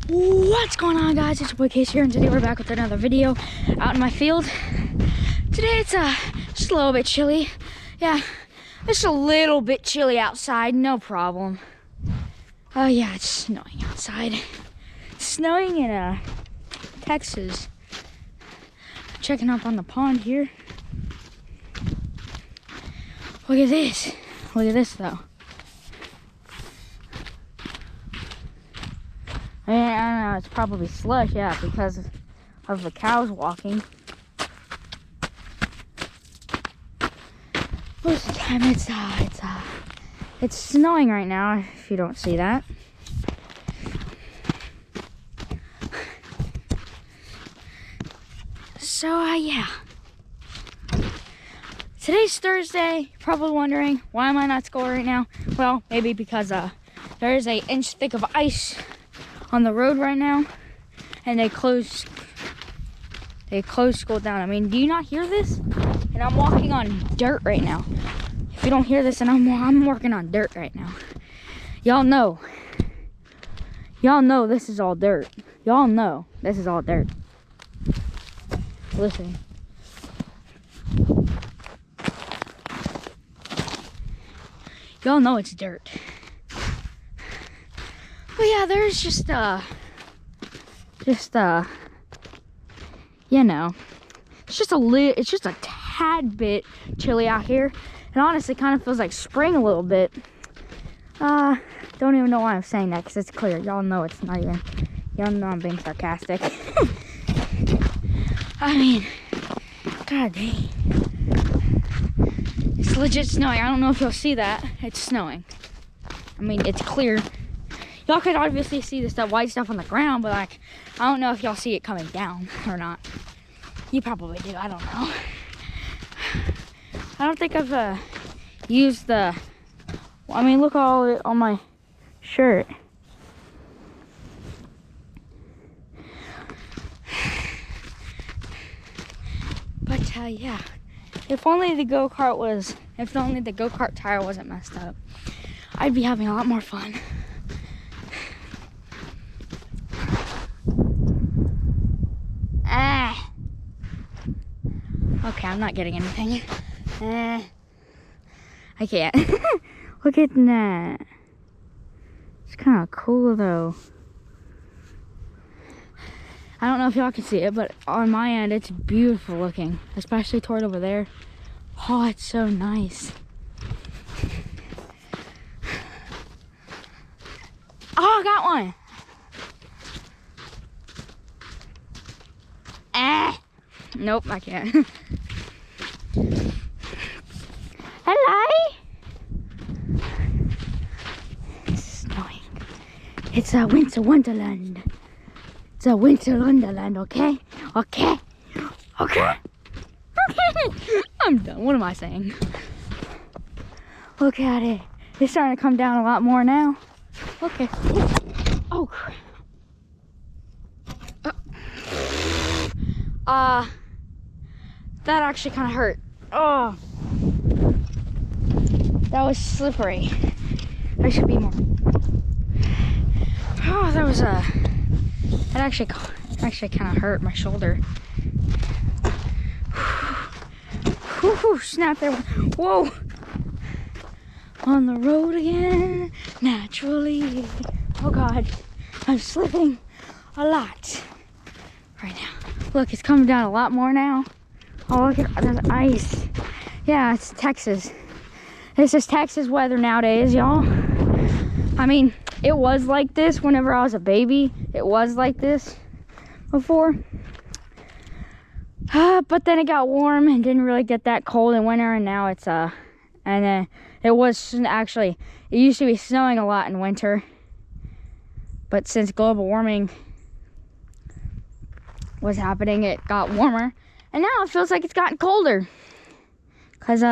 What's going on, guys? It's your boy Case here, and today we're back with another video out in my field. Today it's just a little bit chilly. Yeah, just a little bit chilly outside, no problem. Oh yeah, it's snowing outside. It's snowing in Texas. Checking up on the pond here. Look at this. Look at this though. I don't know, it's probably slush, yeah, because of the cows walking. Most of the time it's snowing right now, if you don't see that. So, yeah. Today's Thursday. You're probably wondering, why am I not at school right now? Well, maybe because there is an inch thick of ice on the road right now, and they closed school down. I mean, do you not hear this? And I'm walking on dirt right now. If you don't hear this, and I'm working on dirt right now. Y'all know this is all dirt. Y'all know this is all dirt. Listen. Y'all know it's dirt. But yeah, there's just you know, it's just a tad bit chilly out here. And honestly, kind of feels like spring a little bit. Don't even know why I'm saying that, because it's clear. Y'all know it's not even, y'all know I'm being sarcastic. I mean, god dang. It's legit snowing. I don't know if you'll see that. It's snowing. I mean, it's clear. Y'all could obviously see the white stuff on the ground, but like, I don't know if y'all see it coming down or not. You probably do, I don't know. I don't think I've used I mean, look all on my shirt. But yeah, if only the go-kart tire wasn't messed up, I'd be having a lot more fun. Okay, I'm not getting anything. I can't. Look at that. It's kind of cool though. I don't know if y'all can see it, but on my end, it's beautiful looking, especially toward over there. Oh, it's so nice. Oh, I got one. Nope, I can't. Hello? It's snowing. It's a winter wonderland. It's a winter wonderland, okay? Okay? Okay? I'm done. What am I saying? Look at it. It's starting to come down a lot more now. Okay. Oh, crap. That actually kind of hurt. Oh, that was slippery. I should be more. Oh, that was that actually kind of hurt my shoulder. Whew, snap there. Whoa. On the road again, naturally. Oh God, I'm slipping a lot right now. Look, it's coming down a lot more now. Oh, look at there's ice. Yeah, it's Texas. This is Texas weather nowadays, y'all. I mean, it was like this whenever I was a baby. It was like this before. But then it got warm and didn't really get that cold in winter, and now it's and it was actually, it used to be snowing a lot in winter. But since global warming was happening, it got warmer, and now it feels like it's gotten colder, because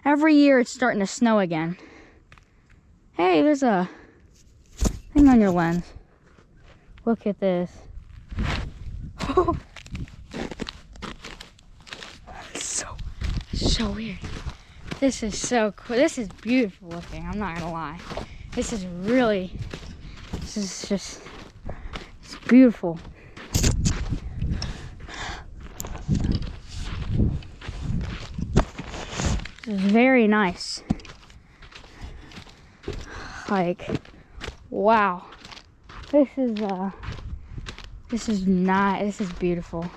every year it's starting to snow again. Hey, there's a thing on your lens. Look at this. So weird. This is so cool. This is beautiful looking, I'm not gonna lie. This is Beautiful. This is very nice. Like, wow. This is not, this is beautiful.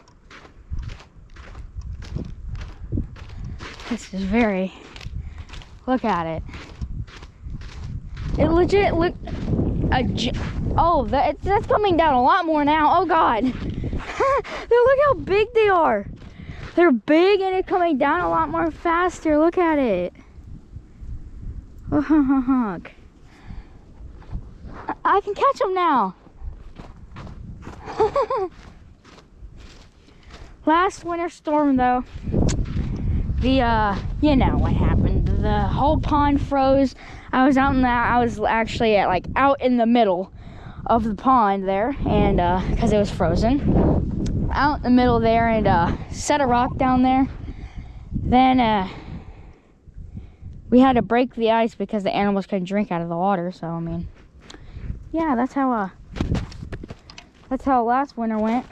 This is very, look at it. It legit look, oh, that's coming down a lot more now. Oh God. Look how big they are. They're big and it's coming down a lot more faster. Look at it. Look. I can catch them now. Last winter storm though, you know what happened. The whole pond froze. I was actually out in the middle of the pond there, and because it was frozen, out in the middle there, and set a rock down there. Then we had to break the ice because the animals couldn't drink out of the water. So I mean, yeah, that's how last winter went.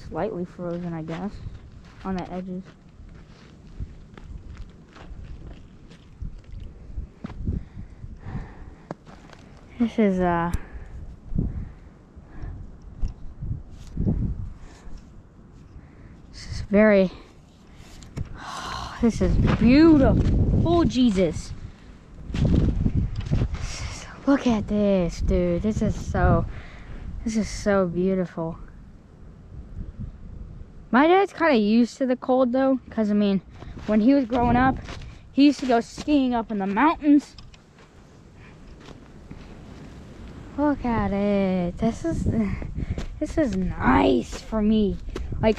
Slightly frozen, I guess, on the edges. This is very, oh, this is beautiful. Oh, Jesus. Look at this, dude. This is so beautiful. My dad's kind of used to the cold though, because I mean, when he was growing up, he used to go skiing up in the mountains. Look at it. This is nice for me. Like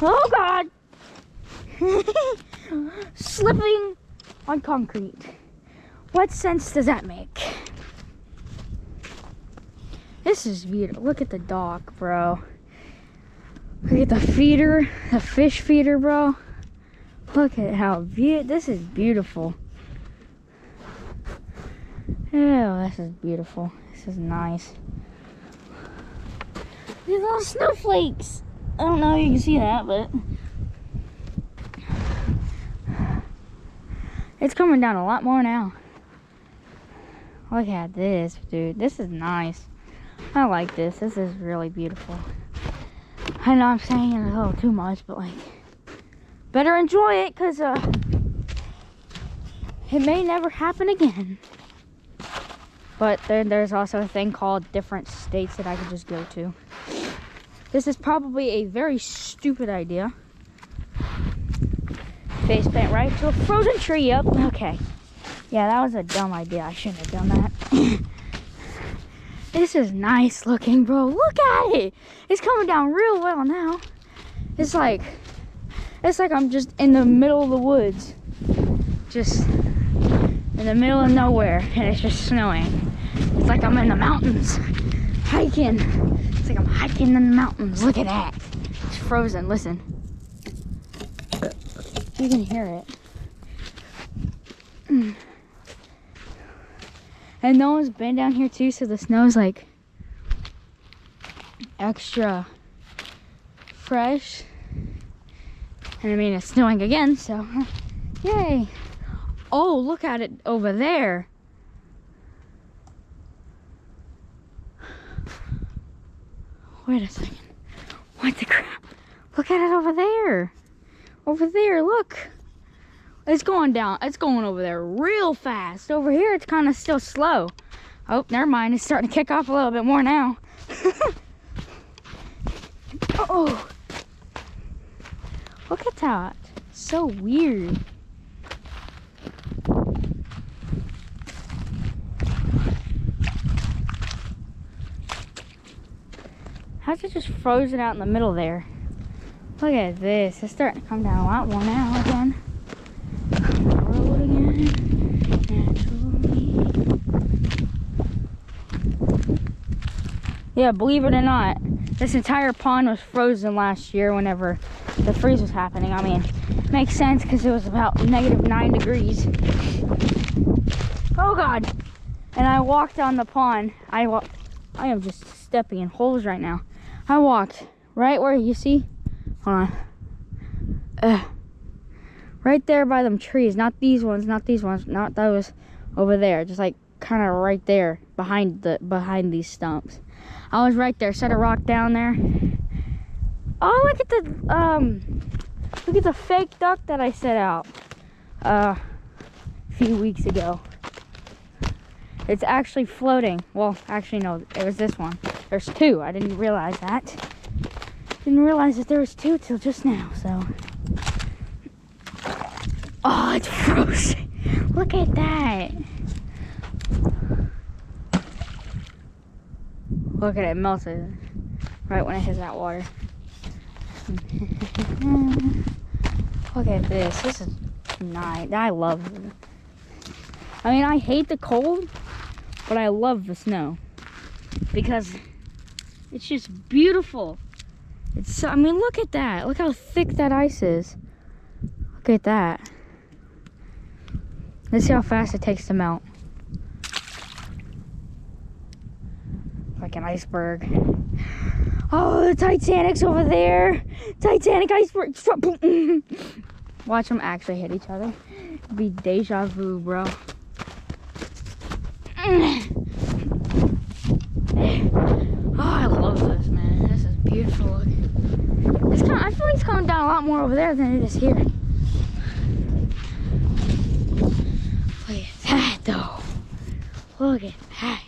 oh God, slipping on concrete. What sense does that make? This is beautiful. Look at the dock, bro. Look at the feeder, the fish feeder, bro. Look at how this is beautiful. Oh, this is beautiful. This is nice. These little snowflakes. I don't know if you can see that, but it's coming down a lot more now. Look at this, dude. This is nice. I like this. This is really beautiful. I know I'm saying it a little too much, but like, better enjoy it, because it may never happen again. But there's also a thing called different states that I could just go to. This is probably a very stupid idea. Face plant right to a frozen tree. Yep. Okay. Yeah, that was a dumb idea. I shouldn't have done that. This is nice looking, bro. Look at it. It's coming down real well now. It's like I'm just in the middle of the woods. Just in the middle of nowhere, and it's just snowing. It's like I'm in the mountains, hiking. It's like I'm hiking in the mountains. Look at that. It's frozen. Listen. You can hear it. And no one's been down here too, so the snow's like extra fresh. And I mean, it's snowing again, so yay. Oh, look at it over there. Wait a second. What the crap? Look at it over there. Over there, look. It's going down. It's going over there real fast. Over here, it's kind of still slow. Oh, never mind. It's starting to kick off a little bit more now. Oh. Look at that. So weird. How's it just frozen out in the middle there? Look at this. It's starting to come down a lot more now again. Road again. Naturally. Yeah, believe it or not, this entire pond was frozen last year whenever the freeze was happening. I mean, it makes sense because it was about -9 degrees. Oh God. and I walked on the pond. I am just stepping in holes right now. I walked right where you see. Hold on. Right there by them trees. Not these ones. Not these ones. Not those over there. Just like kind of right there behind these stumps. I was right there. Set a rock down there. Oh, look at the fake duck that I set out a few weeks ago. It's actually floating. Well, actually no, it was this one. There's two. I didn't realize that. Didn't realize that there was two till just now. So, oh, it's frozen. Look at that. Look at it, melted right when it hits that water. Look at this. This is nice. I love it. I mean, I hate the cold, but I love the snow because it's just beautiful. I mean, look at that. Look how thick that ice is. Look at that. Let's see how fast it takes to melt. Like an iceberg. Oh, the Titanic's over there. Titanic iceberg. Watch them actually hit each other. It'd be deja vu, bro. Oh, I love this, man. This is beautiful. I feel like it's coming down a lot more over there than it is here. Look at that, though. Look at that.